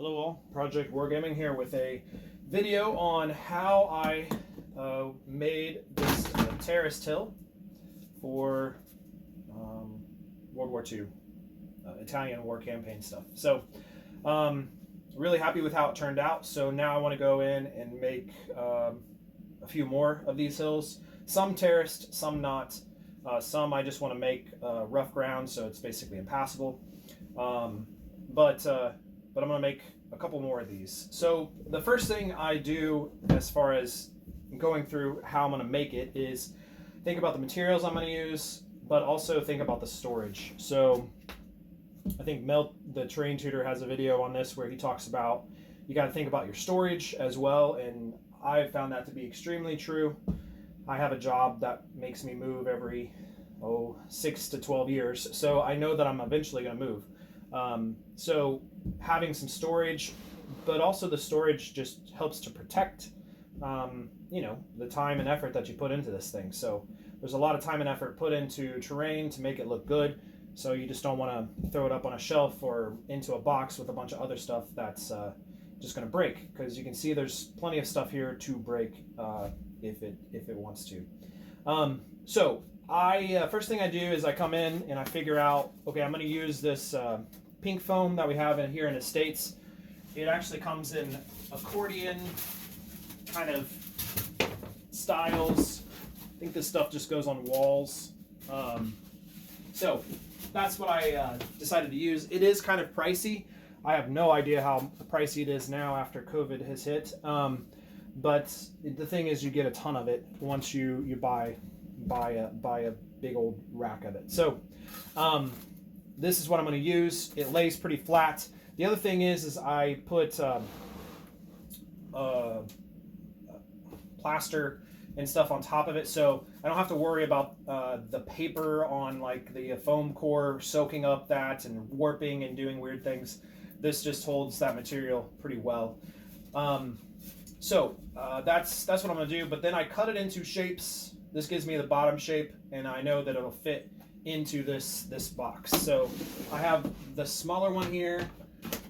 Hello all, Project Wargaming here with a video on how I made this terraced hill for World War II, Italian war campaign stuff. So really happy with how it turned out. So now I want to go in and make a few more of these hills. Some terraced, some not. Some I just want to make rough ground, so it's basically impassable. But I'm going to make a couple more of these. So the first thing I do as far as going through how I'm going to make it is think about the materials I'm going to use, but also think about the storage. So I think Mel, the terrain tutor, has a video on this where he talks about you got to think about your storage as well, and I've found that to be extremely true. I have a job that makes me move every 6 to 12 years, so I know that I'm eventually going to move. So having some storage, but also the storage just helps to protect, the time and effort that you put into this thing. So there's a lot of time and effort put into terrain to make it look good. So you just don't want to throw it up on a shelf or into a box with a bunch of other stuff that's just going to break, because you can see there's plenty of stuff here to break if it wants to. So first thing I do is I come in and I figure out, okay, I'm going to use this pink foam that we have in here in the States. It actually comes in accordion kind of styles. I think this stuff just goes on walls. So that's what I decided to use. It is kind of pricey. I have no idea how pricey it is now after COVID has hit. But the thing is, you get a ton of it once you buy a big old rack of it. So this is what I'm going to use. It lays pretty flat. The other thing is I put plaster and stuff on top of it, so I don't have to worry about the paper on like the foam core soaking up that and warping and doing weird things. This just holds that material pretty well. So that's what I'm going to do. But then I cut it into shapes. This gives me the bottom shape, and I know that it'll fit into this box. So I have the smaller one here,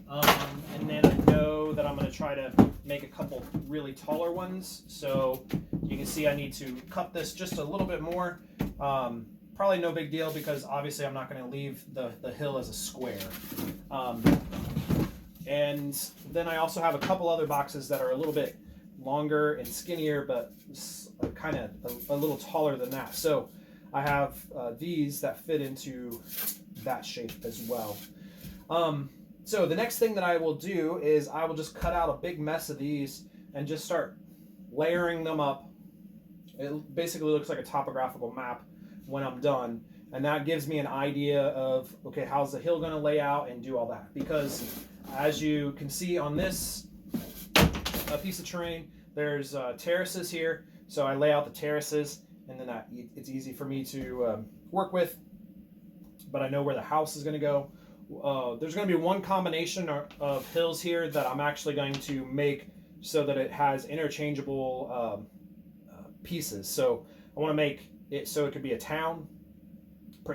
and then I know that I'm going to try to make a couple really taller ones. So you can see I need to cut this just a little bit more. Probably no big deal, because obviously I'm not going to leave the hill as a square. And then I also have a couple other boxes that are a little bit longer and skinnier, but kind of a little taller than that. So I have these that fit into that shape as well. So the next thing that I will do is I will just cut out a big mess of these and just start layering them up. It basically looks like a topographical map when I'm done. And that gives me an idea of, okay, how's the hill going to lay out and do all that. Because as you can see on this piece of terrain, there's terraces here. So I lay out the terraces, and then it's easy for me to work with. But I know where the house is going to go. There's going to be one combination of hills here that I'm actually going to make so that it has interchangeable pieces. So I want to make it so it could be a town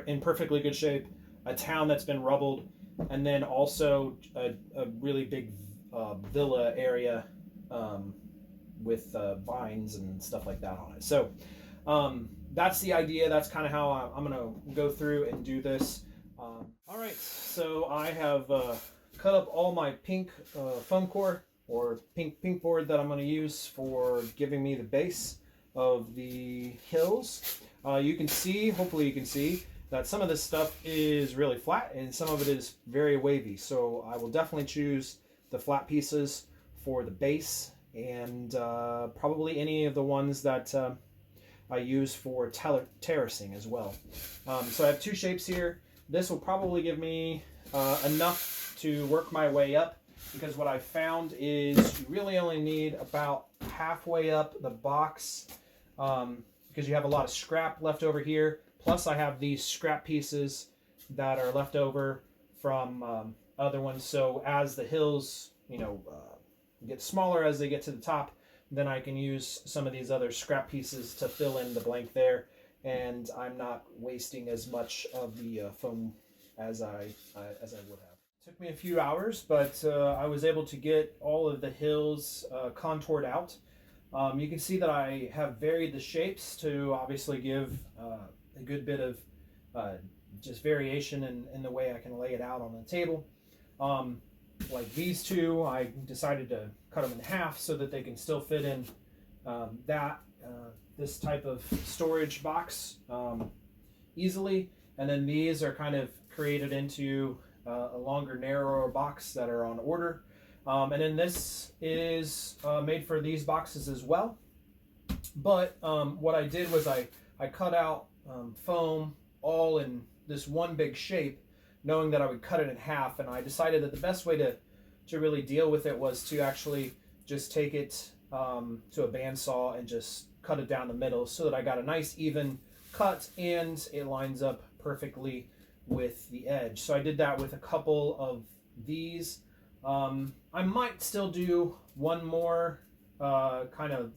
in perfectly good shape, a town that's been rubbled, and then also a really big villa area with vines and stuff like that on it. So that's the idea. That's kind of how I'm going to go through and do this. All right, so I have cut up all my pink foam core, or pink board, that I'm going to use for giving me the base of the hills. You can see, hopefully you can see, that some of this stuff is really flat and some of it is very wavy. So I will definitely choose the flat pieces for the base, and probably any of the ones that I use for terracing as well. So I have two shapes here. This will probably give me enough to work my way up, because what I found is you really only need about halfway up the box, because you have a lot of scrap left over here. Plus I have these scrap pieces that are left over from other ones. So as the hills, get smaller as they get to the top, then I can use some of these other scrap pieces to fill in the blank there, and I'm not wasting as much of the foam as I would have. Took me a few hours, but I was able to get all of the hills contoured out. You can see that I have varied the shapes to obviously give a good bit of just variation in the way I can lay it out on the table. Like these two, I decided to cut them in half so that they can still fit in this type of storage box easily. And then these are kind of created into a longer, narrower box that are on order. And then this is made for these boxes as well. But what I did was I cut out foam all in this one big shape, knowing that I would cut it in half. And I decided that the best way to really deal with it was to actually just take it to a bandsaw and just cut it down the middle so that I got a nice even cut and it lines up perfectly with the edge. So I did that with a couple of these. I might still do one more kind of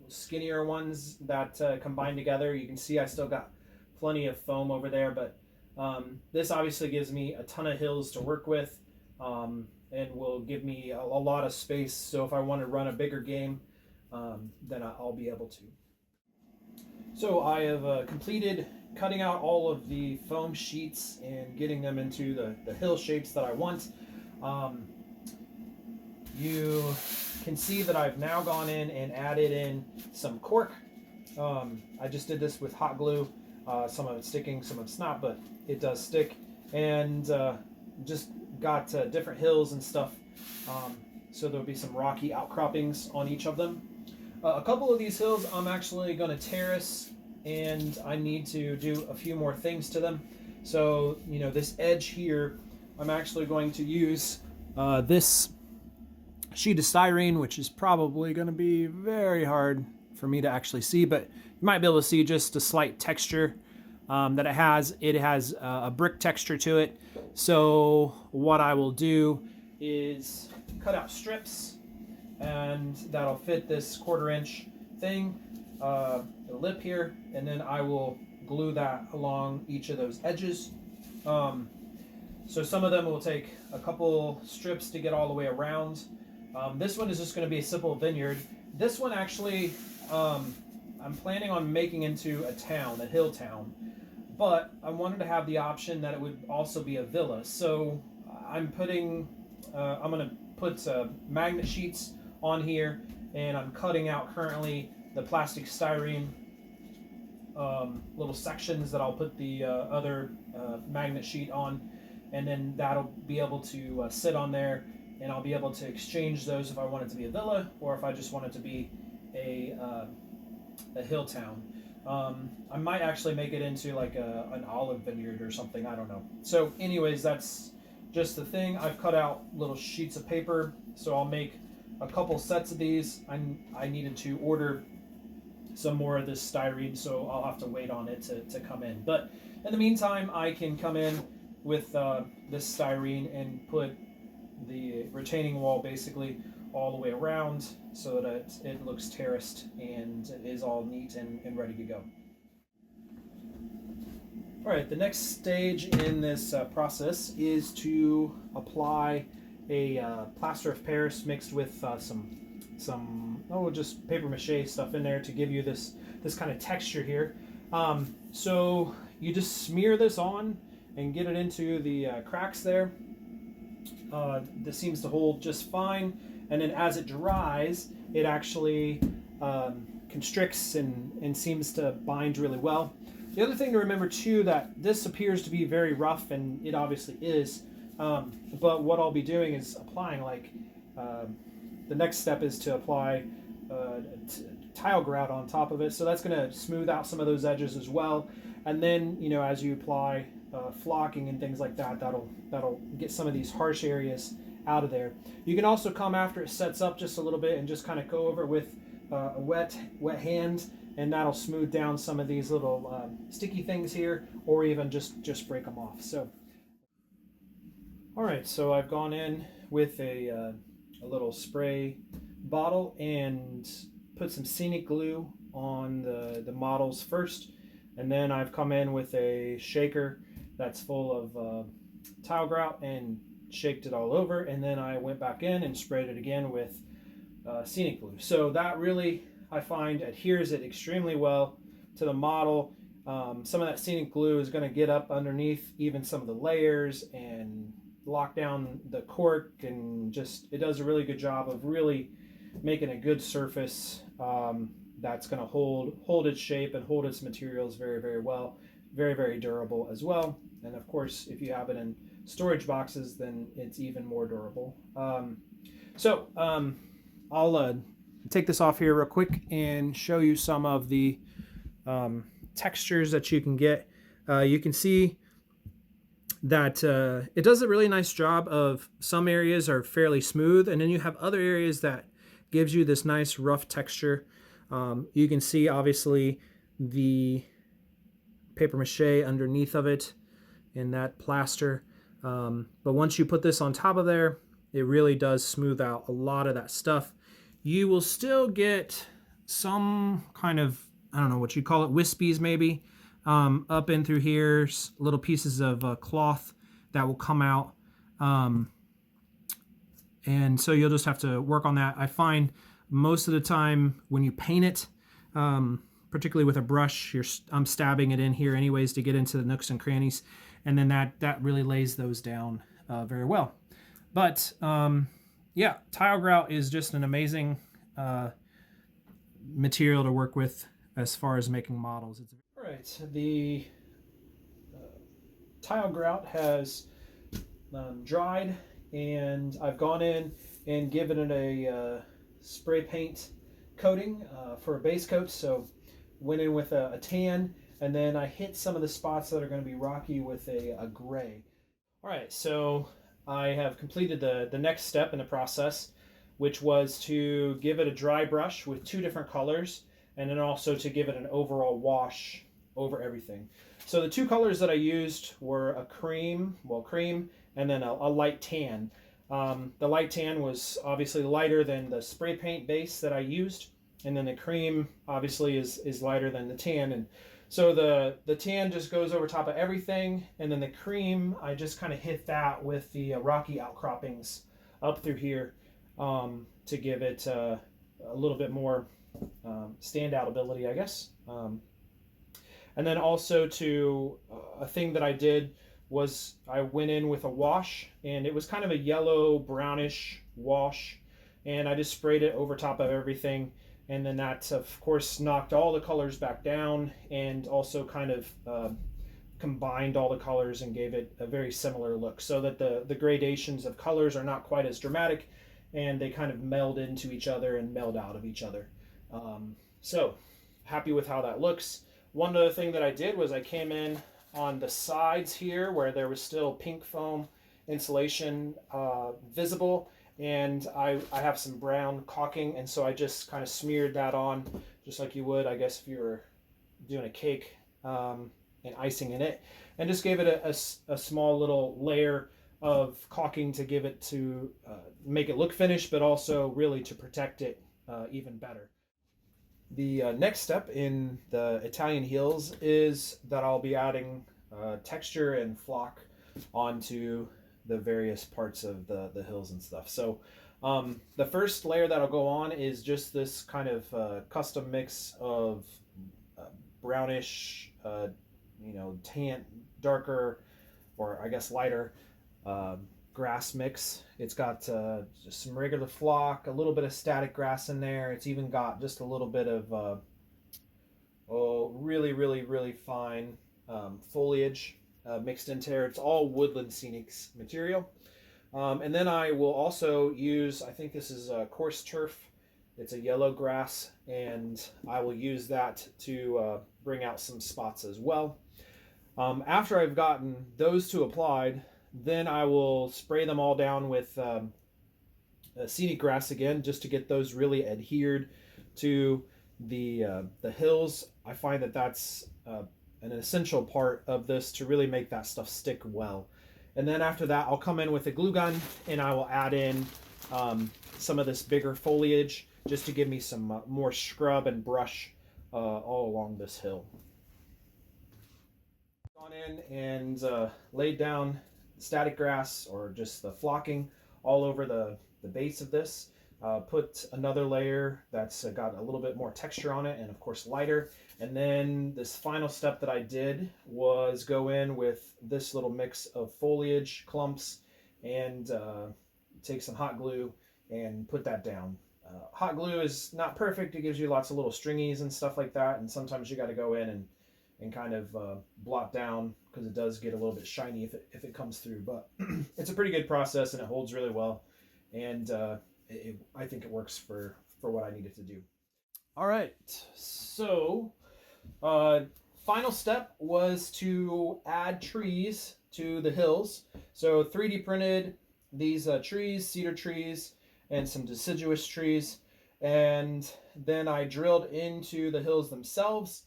skinnier ones that combine together. You can see I still got plenty of foam over there, but this obviously gives me a ton of hills to work with and will give me a lot of space. So if I want to run a bigger game, then I'll be able to. So I have completed cutting out all of the foam sheets and getting them into the hill shapes that I want. You can see that I've now gone in and added in some cork. I just did this with hot glue. Some of it's sticking, some of it's not, but it does stick. And just got different hills and stuff. So there'll be some rocky outcroppings on each of them. A couple of these hills I'm actually going to terrace, and I need to do a few more things to them. So, you know, this edge here, I'm actually going to use this sheet of styrene, which is probably going to be very hard for me to actually see, but you might be able to see just a slight texture that it has. It has a brick texture to it. So what I will do is cut out strips, and that'll fit this 1/4 inch thing, the lip here, and then I will glue that along each of those edges. So some of them will take a couple strips to get all the way around. This one is just going to be a simple vineyard. This one actually, I'm planning on making into a town, a hill town, but I wanted to have the option that it would also be a villa. So I'm going to put magnet sheets on here, and I'm cutting out currently the plastic styrene little sections that I'll put the other magnet sheet on, and then that'll be able to sit on there, and I'll be able to exchange those if I want it to be a villa or if I just want it to be a hill town. I might actually make it into like an olive vineyard or something, I don't know. So anyways, that's just the thing. I've cut out little sheets of paper, so I'll make a couple sets of these. I needed to order some more of this styrene, so I'll have to wait on it to come in. But in the meantime, I can come in with this styrene and put the retaining wall basically all the way around so that it looks terraced and is all neat and ready to go. All right, the next stage in this process is to apply a plaster of Paris mixed with some just paper mache stuff in there to give you this kind of texture here. So you just smear this on and get it into the cracks there. This seems to hold just fine, and then as it dries, it actually constricts and seems to bind really well. The other thing to remember too, that this appears to be very rough, and it obviously is, but what I'll be doing is applying the next step is to apply tile grout on top of it, so that's going to smooth out some of those edges as well. And then, you know, as you apply flocking and things like that, that'll get some of these harsh areas out of there. You can also come after it sets up just a little bit and just kind of go over with a wet hand, and that'll smooth down some of these little sticky things here, or even just break them off. So, all right, so I've gone in with a little spray bottle and put some scenic glue on the models first, and then I've come in with a shaker that's full of tile grout and shaked it all over, and then I went back in and sprayed it again with scenic glue. So that really, I find, adheres it extremely well to the model. Some of that scenic glue is going to get up underneath even some of the layers and lock down the cork, and just, it does a really good job of really making a good surface that's going to hold its shape and hold its materials very, very well. Very, very durable as well. And of course, if you have it in storage boxes, then it's even more durable. I'll take this off here real quick and show you some of the textures that you can get. You can see that it does a really nice job of, some areas are fairly smooth, and then you have other areas that gives you this nice rough texture. You can see obviously the paper mache underneath of it in that plaster, but once you put this on top of there, it really does smooth out a lot of that stuff. You will still get some kind of, I don't know what you call it, wispies maybe, up in through here, little pieces of cloth that will come out, and so you'll just have to work on that. I find most of the time when you paint it, particularly with a brush, I'm stabbing it in here anyways to get into the nooks and crannies, and then that really lays those down very well. But yeah, tile grout is just an amazing material to work with as far as making models. All right, the tile grout has dried, and I've gone in and given it a spray paint coating for a base coat. So went in with a tan, and then I hit some of the spots that are going to be rocky with a gray. All right, so I have completed the next step in the process, which was to give it a dry brush with 2 different colors, and then also to give it an overall wash over everything. So the 2 colors that I used were a cream, and then a light tan. The light tan was obviously lighter than the spray paint base that I used, and then the cream obviously is lighter than the tan. And so the tan just goes over top of everything, and then the cream, I just kind of hit that with the rocky outcroppings up through here to give it a little bit more standout ability, I guess. And then also a thing that I did was I went in with a wash, and it was kind of a yellow brownish wash, and I just sprayed it over top of everything, and then that of course knocked all the colors back down, and also kind of combined all the colors and gave it a very similar look, so that the gradations of colors are not quite as dramatic, and they kind of meld into each other and meld out of each other. So happy with how that looks. One other thing that I did was I came in on the sides here where there was still pink foam insulation visible, and I have some brown caulking, and so I just kind of smeared that on just like you would, I guess, if you were doing a cake and icing in it, and just gave it a small little layer of caulking to give it to make it look finished, but also really to protect it even better. The next step in the Italian heels is that I'll be adding texture and flock onto the various parts of the hills and stuff. So the first layer that'll go on is just this kind of custom mix of brownish, tan, darker, or I guess lighter grass mix. It's got just some regular flock, a little bit of static grass in there. It's even got just a little bit of really fine foliage mixed into there. It's all woodland scenics material. And then I will also use, I think this is coarse turf. It's a yellow grass, and I will use that to bring out some spots as well. After I've gotten those 2 applied, then I will spray them all down with scenic grass again, just to get those really adhered to the hills. I find that that's an essential part of this to really make that stuff stick well. And then after that, I'll come in with a glue gun, and I will add in some of this bigger foliage just to give me some more scrub and brush all along this hill. Gone in and laid down static grass or just the flocking all over the base of this. Put another layer that's got a little bit more texture on it and of course lighter. And then this final step that I did was go in with this little mix of foliage clumps and take some hot glue and put that down. Hot glue is not perfect. It gives you lots of little stringies and stuff like that. And sometimes you got to go in and kind of blot down because it does get a little bit shiny if it comes through. But it's a pretty good process and it holds really well. And I think it works for what I needed to do. All right, so final step was to add trees to the hills. So 3D printed these trees, cedar trees, and some deciduous trees. And then I drilled into the hills themselves,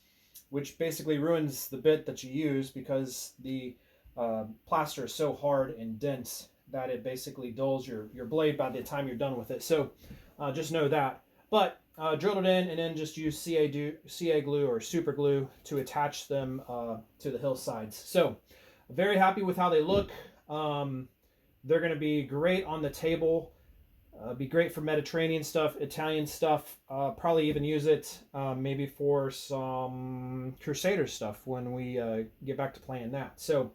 which basically ruins the bit that you use because the plaster is so hard and dense that it basically dulls your blade by the time you're done with it. So just know that. But drilled it in and then just use CA glue or super glue to attach them to the hillsides. So very happy with how they look. They're going to be great on the table. Be great for Mediterranean stuff, Italian stuff. Probably even use it maybe for some Crusader stuff when we get back to playing that. So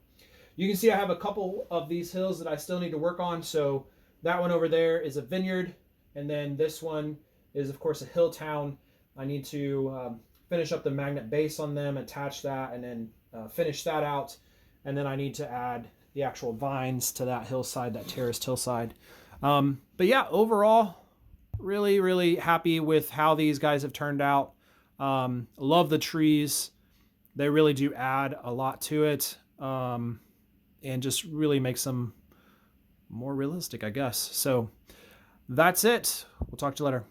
you can see I have a couple of these hills that I still need to work on. So that one over there is a vineyard. And then this one is, of course, a hill town. I need to finish up the magnet base on them, attach that, and then finish that out. And then I need to add the actual vines to that hillside, that terraced hillside. But yeah, overall, really, really happy with how these guys have turned out. Love the trees. They really do add a lot to it. And just really makes them more realistic, I guess. So that's it. We'll talk to you later.